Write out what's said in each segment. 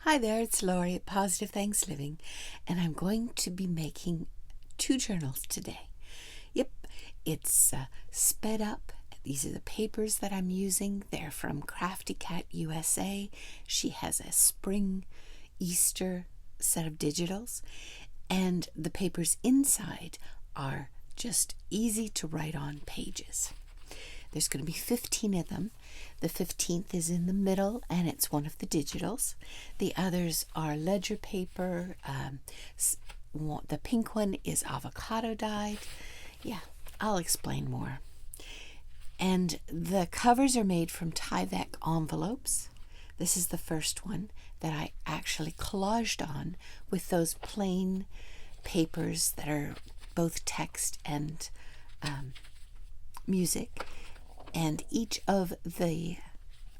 Hi there, it's Lori at Positive Thanks Living, and I'm going to be making 2 journals today. Yep, it's sped up. These are the papers that I'm using. They're from Crafty Cat USA. She has a spring Easter set of digitals, and the papers inside are just easy to write on pages. There's going to be 15 of them. The 15th is in the middle, and it's one of the digitals. The others are ledger paper. The pink one is avocado dyed. Yeah, I'll explain more. And the covers are made from tyvek envelopes. This is the first one that I actually collaged on with those plain papers that are both text and music. And each of the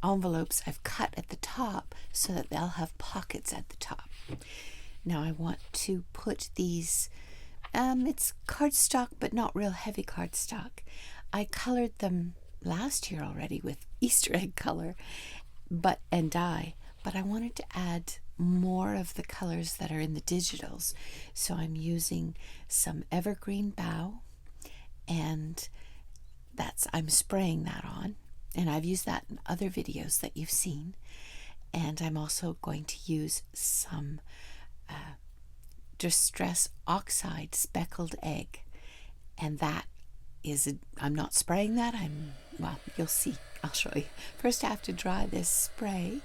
envelopes I've cut at the top so that they'll have pockets at the top. Now I want to put these, it's cardstock but not real heavy cardstock. I colored them last year already with Easter egg color and dye, but I wanted to add more of the colors that are in the digitals. So I'm using some evergreen bough, and I'm spraying that on, and I've used that in other videos that you've seen. And I'm also going to use some Distress Oxide Speckled Egg, and that is, I'm not spraying that, well, you'll see, I'll show you. First I have to dry this spray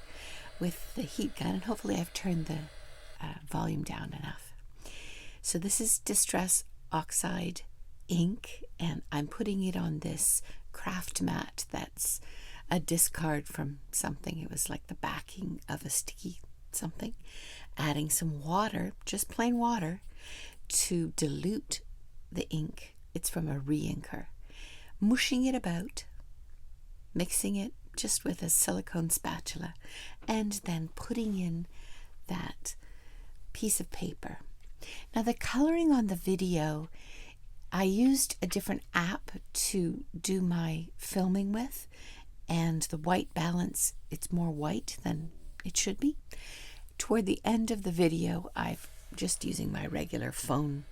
with the heat gun, and hopefully I've turned the volume down enough. So this is Distress Oxide ink, and I'm putting it on this craft mat that's a discard from something. It was like the backing of a sticky something. Adding some water, just plain water, to dilute the ink. It's from a re-inker. Mushing it about, mixing it just with a silicone spatula, and then putting in that piece of paper. Now the coloring on the video, I used a different app to do my filming with, and the white balance, it's more white than it should be. Toward the end of the video, I'm just using my regular phone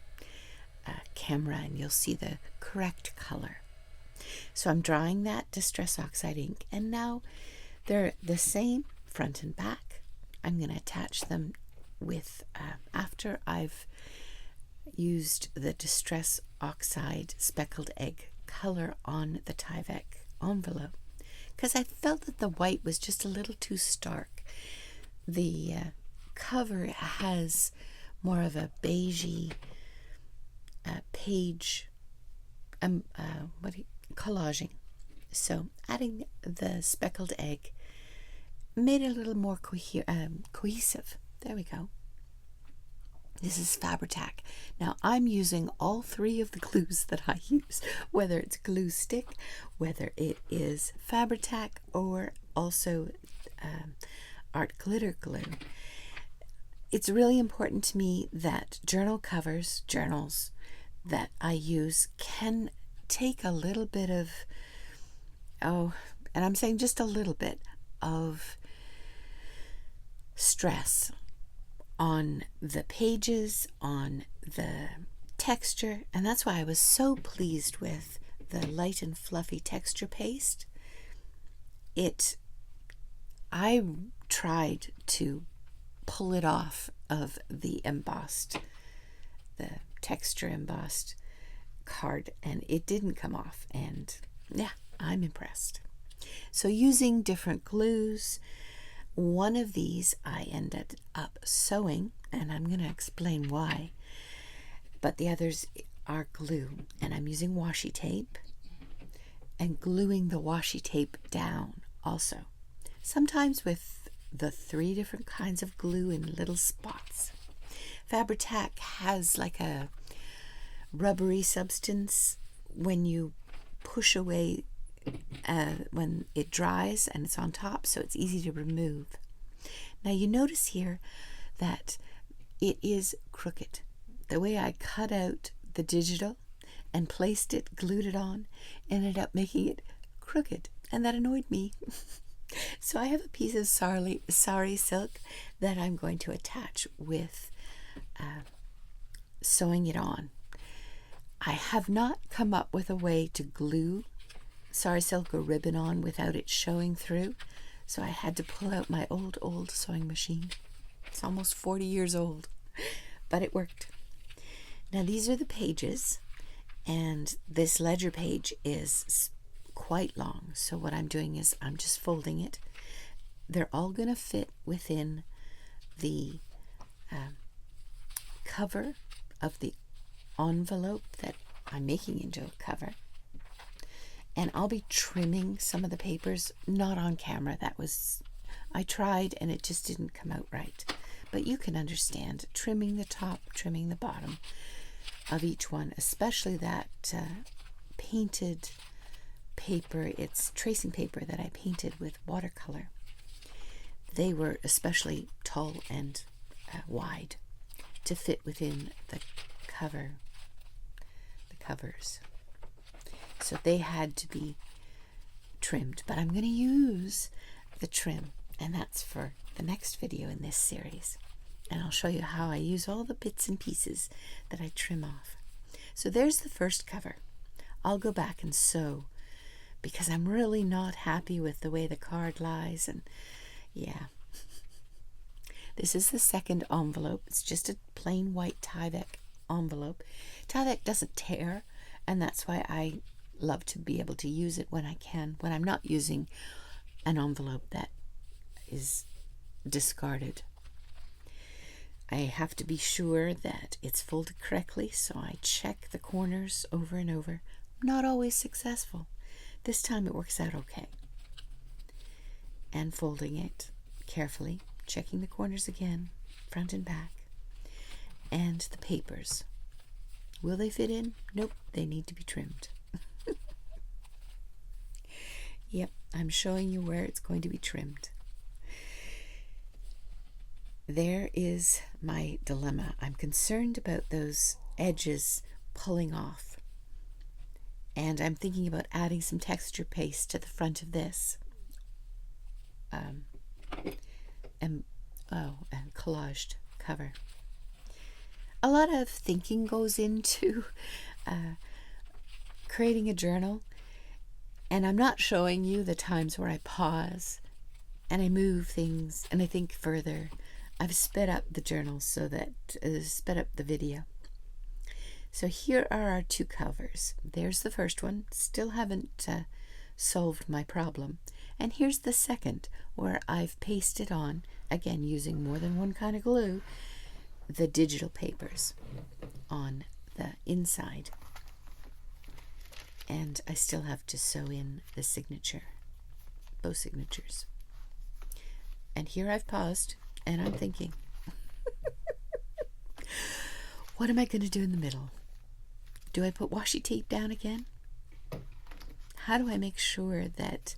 camera, and you'll see the correct color. So I'm drying that Distress Oxide ink, and now they're the same front and back. I'm going to attach them with, after I've used the Distress Oxide Speckled Egg color on the tyvek envelope, because I felt that the white was just a little too stark. The cover has more of a beigey page collaging. So adding the speckled egg made it a little more cohesive. There we go. This is Fabri-Tac. Now I'm using all 3 of the glues that I use, whether it's glue stick, whether it is Fabri-Tac, or also art glitter glue. It's really important to me that journals that I use can take a little bit of, and I'm saying just a little bit of stress on the pages, on the texture, and that's why I was so pleased with the light and fluffy texture paste. I tried to pull it off of the texture embossed card, and it didn't come off, and yeah, I'm impressed. So using different glues, one of these I ended up sewing, and I'm going to explain why, but the others are glue, and I'm using washi tape and gluing the washi tape down also, sometimes with the 3 different kinds of glue in little spots. Fabri-Tac has like a rubbery substance when you push away when it dries, and it's on top, so it's easy to remove. Now you notice here that it is crooked. The way I cut out the digital and placed it, glued it on, ended up making it crooked, and that annoyed me. So I have a piece of sari silk that I'm going to attach with sewing it on. I have not come up with a way to glue sari silk or ribbon on without it showing through, so I had to pull out my old sewing machine. It's almost 40 years old, but it worked. Now these are the pages, and this ledger page is quite long, so what I'm doing is I'm just folding it. They're all going to fit within the cover of the envelope that I'm making into a cover. And I'll be trimming some of the papers, not on camera. I tried and it just didn't come out right. But you can understand, trimming the top, trimming the bottom of each one, especially that painted paper. It's tracing paper that I painted with watercolor. They were especially tall and wide to fit within the covers. So they had to be trimmed, but I'm going to use the trim, and that's for the next video in this series. And I'll show you how I use all the bits and pieces that I trim off. So there's the first cover. I'll go back and sew because I'm really not happy with the way the card lies, and yeah. This is the second envelope. It's just a plain white tyvek envelope. Tyvek doesn't tear, and that's why I love to be able to use it when I can, when I'm not using an envelope that is discarded. I have to be sure that it's folded correctly, so I check the corners over and over. Not always successful. This time it works out okay. And folding it carefully, checking the corners again, front and back. And the papers. Will they fit in? Nope, they need to be trimmed. Yep, I'm showing you where it's going to be trimmed. There is my dilemma. I'm concerned about those edges pulling off. And I'm thinking about adding some texture paste to the front of this. And collaged cover. A lot of thinking goes into creating a journal, and I'm not showing you the times where I pause and I move things and I think further. I've sped up the journal so that sped up the video. So here are our two covers. There's the first one. Still haven't solved my problem. And here's the second, where I've pasted on, again using more than one kind of glue, the digital papers on the inside. And I still have to sew in the signature, both signatures. And here I've paused, and I'm thinking, what am I going to do in the middle? Do I put washi tape down again? How do I make sure that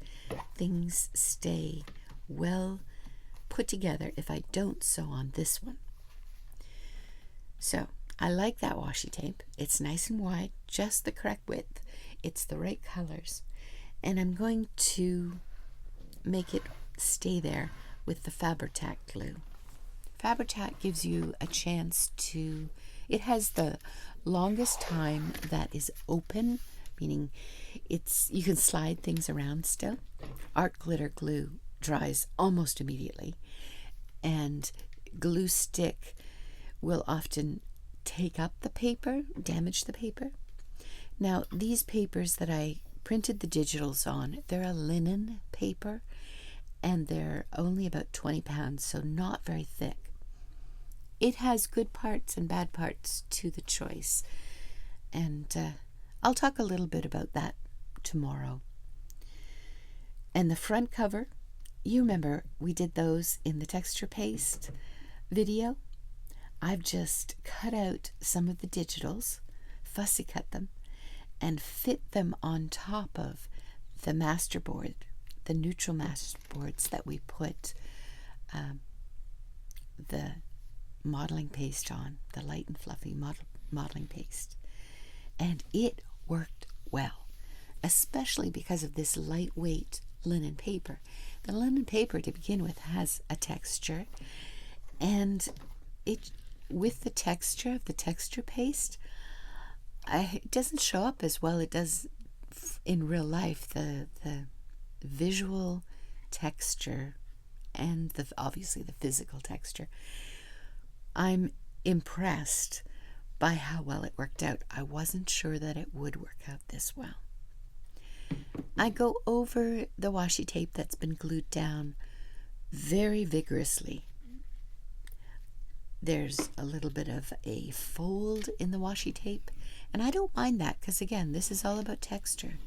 things stay well put together if I don't sew on this one? So I like that washi tape. It's nice and wide, just the correct width. It's the right colors. And I'm going to make it stay there with the Fabri-Tac glue. Fabri-Tac gives you a chance to, it has the longest time that is open, meaning you can slide things around still. Art glitter glue dries almost immediately, and glue stick will often take up the paper, damage the paper. Now, these papers that I printed the digitals on, they're a linen paper, and they're only about 20 pounds, so not very thick. It has good parts and bad parts to the choice, and I'll talk a little bit about that tomorrow. And the front cover, you remember we did those in the texture paste video. I've just cut out some of the digitals, fussy cut them, and fit them on top of the masterboard, the neutral masterboards that we put the modeling paste on, the light and fluffy modeling paste. And it worked well, especially because of this lightweight linen paper. The linen paper to begin with has a texture, and it, with the texture of the texture paste, it doesn't show up as well. It does in real life. The visual texture and obviously the physical texture. I'm impressed by how well it worked out. I wasn't sure that it would work out this well. I go over the washi tape that's been glued down very vigorously. There's a little bit of a fold in the washi tape, and I don't mind that because, again, this is all about texture.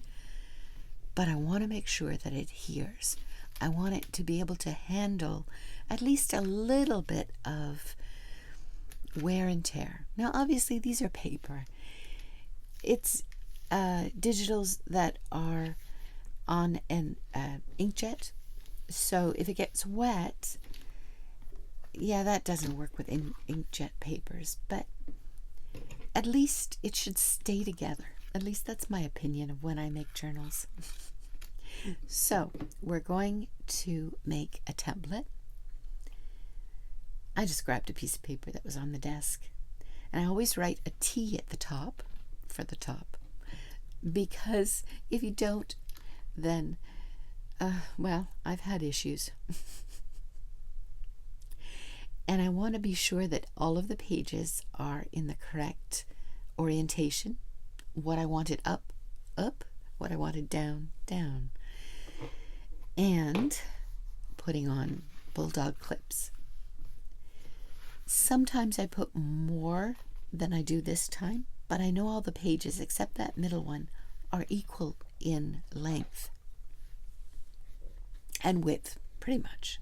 But I want to make sure that it adheres. I want it to be able to handle at least a little bit of wear and tear. Now, obviously, these are paper. It's digitals that are on an inkjet. So if it gets wet, yeah, that doesn't work with inkjet papers. But at least it should stay together. At least that's my opinion of when I make journals. So we're going to make a template. I just grabbed a piece of paper that was on the desk, and I always write a T at the top for the top, because if you don't, then well, I've had issues. And I want to be sure that all of the pages are in the correct orientation. What I wanted up, up. What I wanted down, down. And putting on bulldog clips. Sometimes I put more than I do this time, but I know all the pages except that middle one are equal in length and width, pretty much.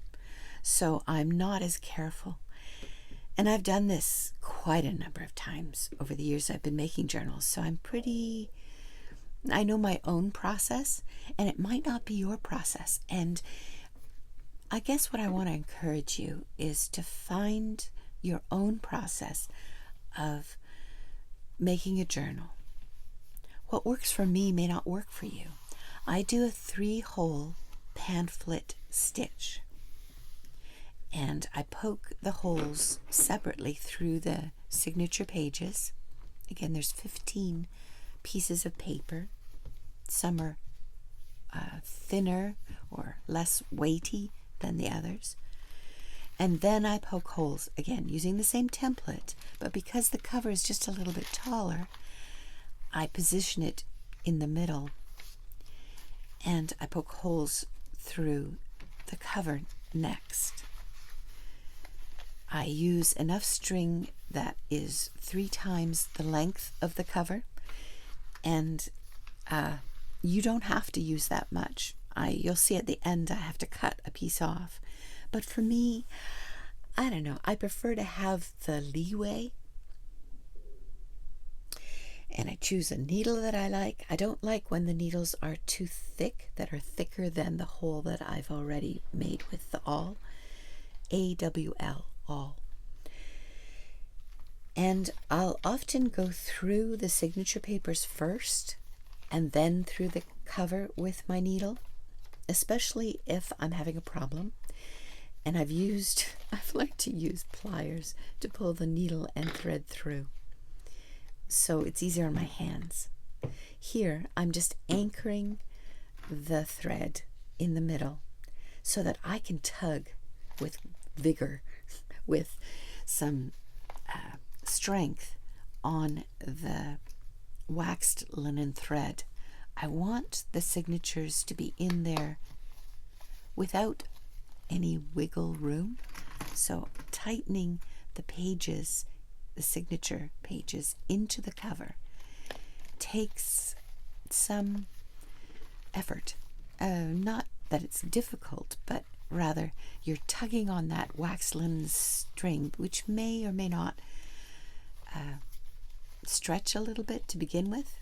So I'm not as careful. And I've done this quite a number of times over the years I've been making journals. So I know my own process, and it might not be your process. And I guess what I want to encourage you is to find your own process of making a journal. What works for me may not work for you. I do a 3-hole pamphlet stitch, and I poke the holes separately through the signature pages. Again, there's 15 pieces of paper. Some are thinner or less weighty than the others. And then I poke holes, again, using the same template, but because the cover is just a little bit taller, I position it in the middle, and I poke holes through the cover next. I use enough string that is 3 times the length of the cover, and you don't have to use that much. You'll see at the end I have to cut a piece off. But for me, I don't know, I prefer to have the leeway. And I choose a needle that I like. I don't like when the needles are too thick, that are thicker than the hole that I've already made with the awl. AWL, awl. And I'll often go through the signature papers first and then through the cover with my needle, especially if I'm having a problem. And I've learned to use pliers to pull the needle and thread through, so it's easier on my hands. Here, I'm just anchoring the thread in the middle so that I can tug with vigor, with some strength on the waxed linen thread. I want the signatures to be in there without any wiggle room. So tightening the pages, the signature pages, into the cover takes some effort. Not that it's difficult, but rather you're tugging on that wax linen string, which may or may not stretch a little bit to begin with.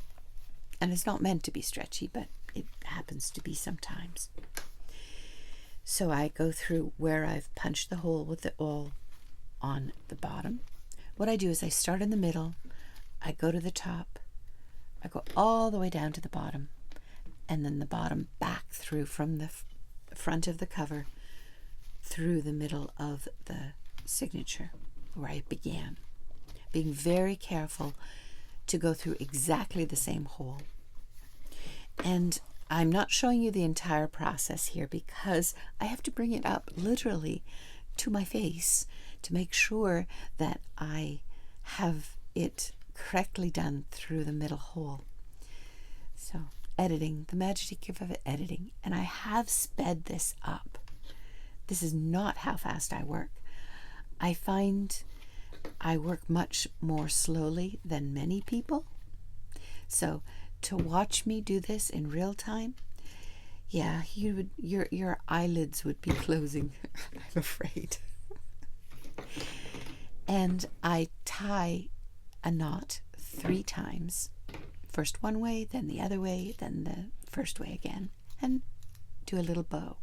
And it's not meant to be stretchy, but it happens to be sometimes. So I go through where I've punched the hole with the awl on the bottom. What I do is I start in the middle, I go to the top, I go all the way down to the bottom, and then the bottom back through from the front of the cover through the middle of the signature where I began, being very careful to go through exactly the same hole. And I'm not showing you the entire process here because I have to bring it up literally to my face to make sure that I have it correctly done through the middle hole. So editing, the magic of editing, and I have sped this up. This is not how fast I work. I find I work much more slowly than many people. So to watch me do this in real time, yeah, your eyelids would be closing, I'm afraid. And I tie a knot 3 times. First one way, then the other way, then the first way again, and do a little bow.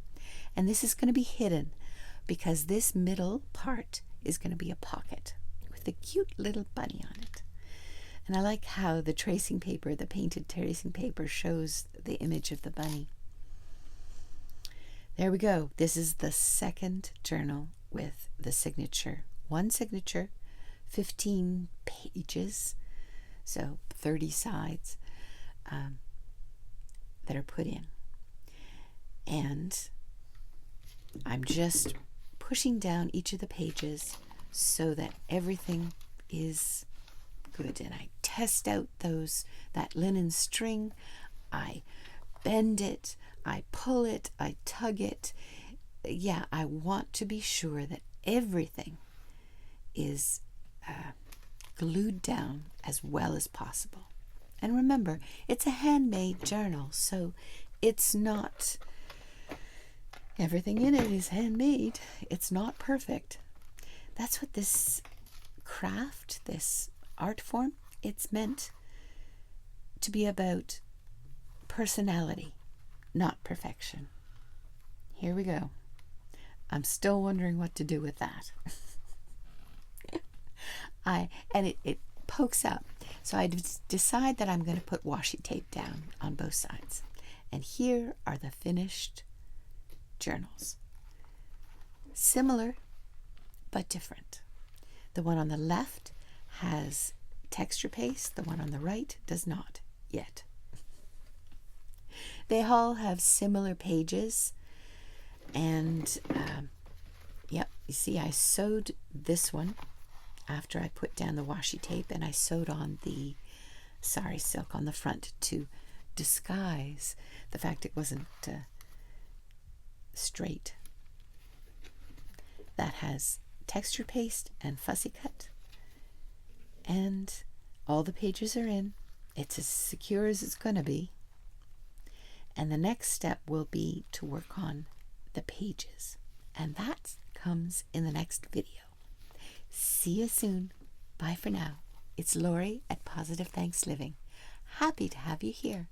And this is going to be hidden because this middle part is going to be a pocket with a cute little bunny on it. And I like how the tracing paper, the painted tracing paper, shows the image of the bunny. There we go. This is the second journal with the signature. One signature, 15 pages, so 30 sides that are put in. And I'm just pushing down each of the pages so that everything is good. And I test out that linen string. I bend it, I pull it, I tug it. Yeah, I want to be sure that everything is glued down as well as possible. And remember, it's a handmade journal, so it's not, everything in it is handmade. It's not perfect. That's what this craft, this art form, it's meant to be about personality, not perfection. Here we go. I'm still wondering what to do with that. It pokes up. So I decide that I'm going to put washi tape down on both sides. And here are the finished journals. Similar, but different. The one on the left has texture paste. The one on the right does not yet. They all have similar pages. And, yep, you see I sewed this one after I put down the washi tape, and I sewed on the sari silk on the front to disguise the fact it wasn't straight. That has texture paste and fussy cut, and all the pages are in. It's as secure as it's going to be. And the next step will be to work on the pages, and that comes in the next video. See you soon. Bye for now. It's Lori at Positive Thanks Living. Happy to have you here.